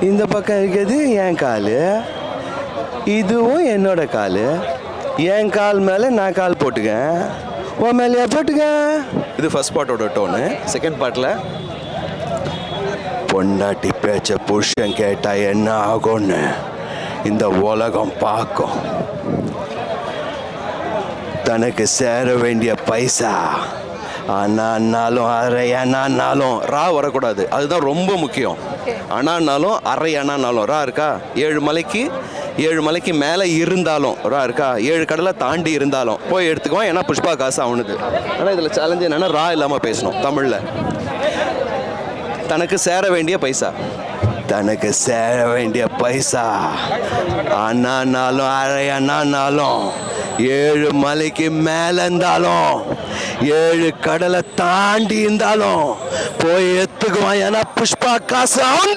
இந்த பக்கம் இருக்கிறது என் கால், இதுவும் என்னோட கால். என் கால் மேலே நான் கால் போட்டுக்கேன், உன் மேலேயே போட்டுக்கேன். இது ஃபர்ஸ்ட் பாட்டோட டோனு. செகண்ட் பாட்டில் பொண்டாட்டி பேச்ச புருஷன் கேட்டா என்ன ஆகும்னு இந்த உலகம் பார்க்கும். தனக்கு சேர வேண்டிய பைசா அண்ணான்னாலும் அரை அண்ணான்னாலும் ரா வரக்கூடாது, அதுதான் ரொம்ப முக்கியம். அண்ணான்னாலும் அரை அண்ணான்னாலும் ரா இருக்கா. 7 மலைக்கு மேலே இருந்தாலும் ரா இருக்கா. 7 கடலை தாண்டி இருந்தாலும் போய் எடுத்துக்குவோம், ஏன்னா புஷ்பா காசு அவனுக்கு. ஆனால் இதில் சேலஞ்சு என்னென்னா ரா இல்லாமல் பேசணும் தமிழில். தனக்கு சேர வேண்டிய பைசா, தனக்கு சேர வேண்டிய பைசா அண்ணான்னாலும் அரை அண்ணான்னாலும் 7 மலைக்கு மேலே இருந்தாலும் 7 கடலை தாண்டி இருந்தாலும் போய் எடுத்துக்குவான், ஏன்னா புஷ்பா காசு அவன்.